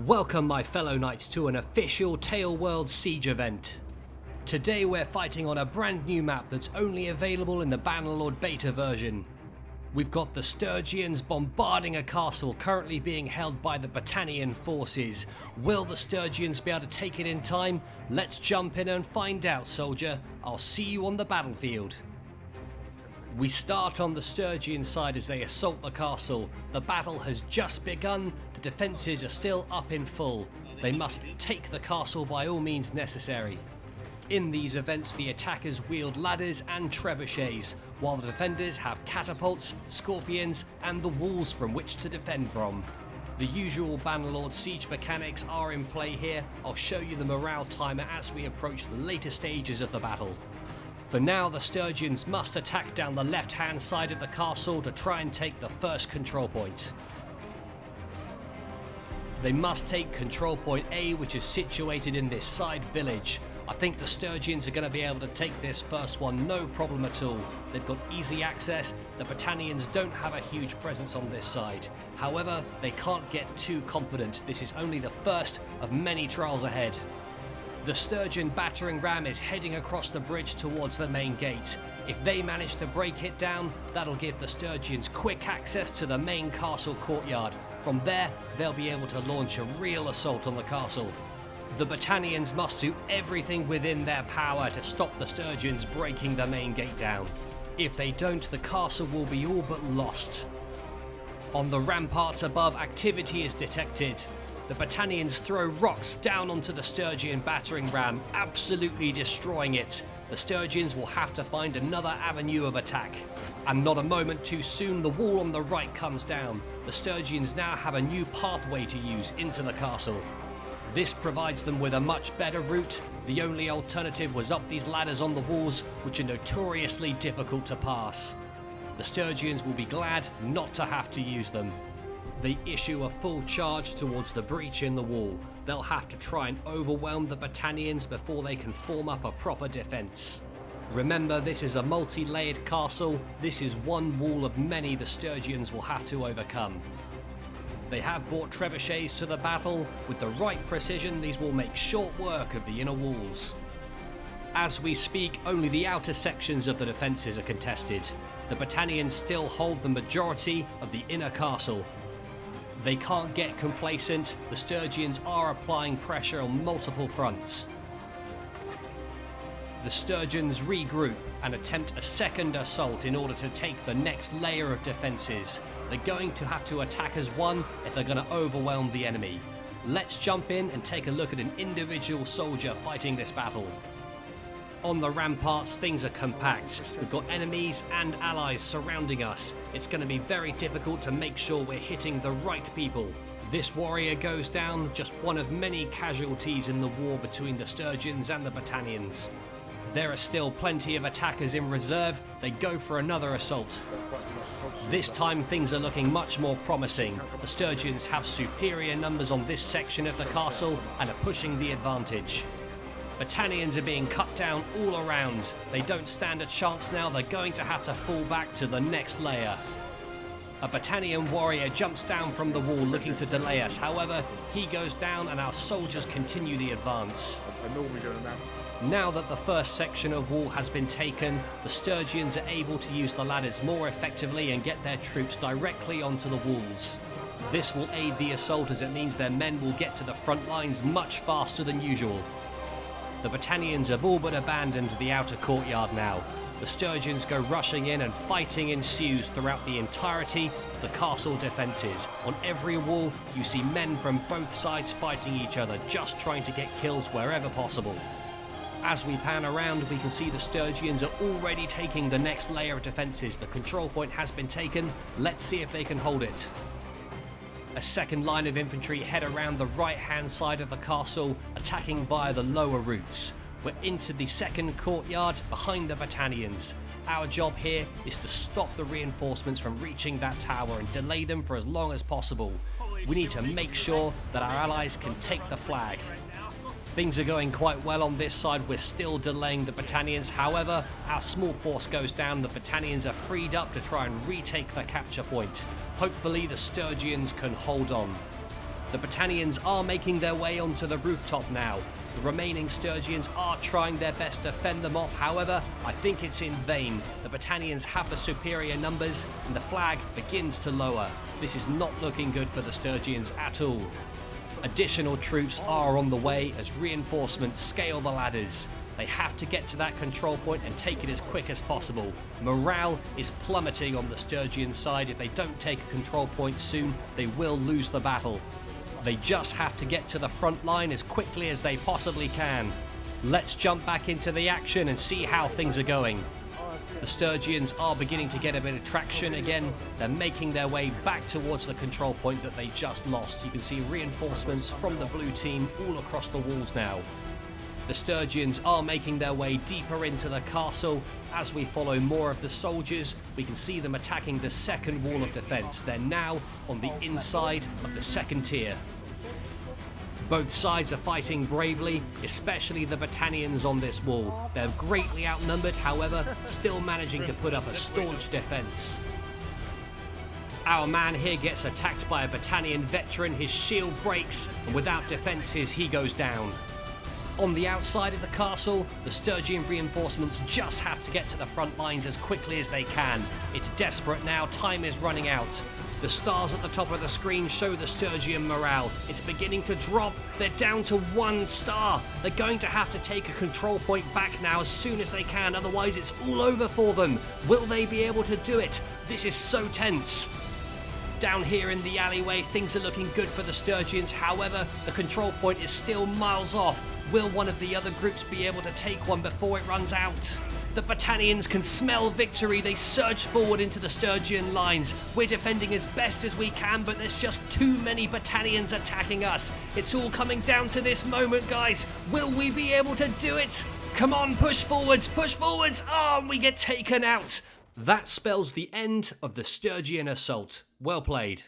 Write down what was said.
Welcome my fellow knights to an official Taleworld siege event. Today we're fighting on a brand new map that's only available in the Bannerlord beta version. We've got the Sturgians bombarding a castle currently being held by the Battanian forces. Will the Sturgians be able to take it in time? Let's jump in and find out, soldier. I'll see you on the battlefield. We start on the Sturgian side as they assault the castle. The battle has just begun, the defences are still up in full. They must take the castle by all means necessary. In these events the attackers wield ladders and trebuchets, while the defenders have catapults, scorpions and the walls from which to defend from. The usual Bannerlord siege mechanics are in play here. I'll show you the morale timer as we approach the later stages of the battle. For now, the Sturgians must attack down the left-hand side of the castle to try and take the first control point. They must take control point A, which is situated in this side village. I think the Sturgians are going to be able to take this first one no problem at all. They've got easy access. The Battanians don't have a huge presence on this side. However, they can't get too confident. This is only the first of many trials ahead. The Sturgian battering ram is heading across the bridge towards the main gate. If they manage to break it down, that'll give the Sturgians quick access to the main castle courtyard. From there, they'll be able to launch a real assault on the castle. The Battanians must do everything within their power to stop the Sturgians breaking the main gate down. If they don't, the castle will be all but lost. On the ramparts above, activity is detected. The Battanians throw rocks down onto the Sturgian battering ram, absolutely destroying it. The Sturgians will have to find another avenue of attack. And not a moment too soon, the wall on the right comes down. The Sturgians now have a new pathway to use into the castle. This provides them with a much better route. The only alternative was up these ladders on the walls, which are notoriously difficult to pass. The Sturgians will be glad not to have to use them. They issue a full charge towards the breach in the wall. They'll have to try and overwhelm the Battanians before they can form up a proper defense. Remember, this is a multi-layered castle. This is one wall of many the Sturgians will have to overcome. They have brought trebuchets to the battle. With the right precision, these will make short work of the inner walls. As we speak, only the outer sections of the defences are contested. The Battanians still hold the majority of the inner castle. They can't get complacent. The Sturgians are applying pressure on multiple fronts. The Sturgians regroup and attempt a second assault in order to take the next layer of defences. They're going to have to attack as one if they're going to overwhelm the enemy. Let's jump in and take a look at an individual soldier fighting this battle. On the ramparts, things are compact. We've got enemies and allies surrounding us. It's going to be very difficult to make sure we're hitting the right people. This warrior goes down, just one of many casualties in the war between the Sturgians and the Battanians. There are still plenty of attackers in reserve. They go for another assault. This time things are looking much more promising. The Sturgians have superior numbers on this section of the castle and are pushing the advantage. Battanians are being cut down all around. They don't stand a chance now. They're going to have to fall back to the next layer. A Battanian warrior jumps down from the wall looking to delay us. However, he goes down and our soldiers continue the advance. Now that the first section of wall has been taken, the Sturgians are able to use the ladders more effectively and get their troops directly onto the walls. This will aid the assault as it means their men will get to the front lines much faster than usual. The Battanians have all but abandoned the outer courtyard now. The Sturgians go rushing in and fighting ensues throughout the entirety of the castle defences. On every wall you see men from both sides fighting each other, just trying to get kills wherever possible. As we pan around, we can see the Sturgians are already taking the next layer of defences. The control point has been taken. Let's see if they can hold it. A second line of infantry head around the right-hand side of the castle, attacking via the lower routes. We're into the second courtyard behind the Battanians. Our job here is to stop the reinforcements from reaching that tower and delay them for as long as possible. We need to make sure that our allies can take the flag. Things are going quite well on this side. We're still delaying the Battanians. However, our small force goes down. The Battanians are freed up to try and retake the capture point. Hopefully the Sturgians can hold on. The Battanians are making their way onto the rooftop now. The remaining Sturgians are trying their best to fend them off, however, I think it's in vain. The Battanians have the superior numbers and the flag begins to lower. This is not looking good for the Sturgians at all. Additional troops are on the way as reinforcements scale the ladders. They have to get to that control point and take it as quick as possible. Morale is plummeting on the Sturgian side. If they don't take a control point soon, they will lose the battle. They just have to get to the front line as quickly as they possibly can. Let's jump back into the action and see how things are going. The Sturgians are beginning to get a bit of traction again. They're making their way back towards the control point that they just lost. You can see reinforcements from the blue team all across the walls now. The Sturgians are making their way deeper into the castle. As we follow more of the soldiers, we can see them attacking the second wall of defense. They're now on the inside of the second tier. Both sides are fighting bravely, especially the Battanians on this wall. They're greatly outnumbered, however, still managing to put up a staunch defense. Our man here gets attacked by a Battanian veteran. His shield breaks, and without defenses, he goes down. On the outside of the castle, the Sturgian reinforcements just have to get to the front lines as quickly as they can. It's desperate now, time is running out. The stars at the top of the screen show the Sturgian morale. It's beginning to drop. They're down to 1 star. They're going to have to take a control point back now as soon as they can, otherwise it's all over for them. Will they be able to do it? This is so tense. Down here in the alleyway, things are looking good for the Sturgians. However, the control point is still miles off. Will one of the other groups be able to take one before it runs out? The Battanians can smell victory. They surge forward into the Sturgian lines. We're defending as best as we can, but there's just too many Battanians attacking us. It's all coming down to this moment, guys. Will we be able to do it? Come on, push forwards, push forwards. Oh, and we get taken out. That spells the end of the Sturgian assault. Well played.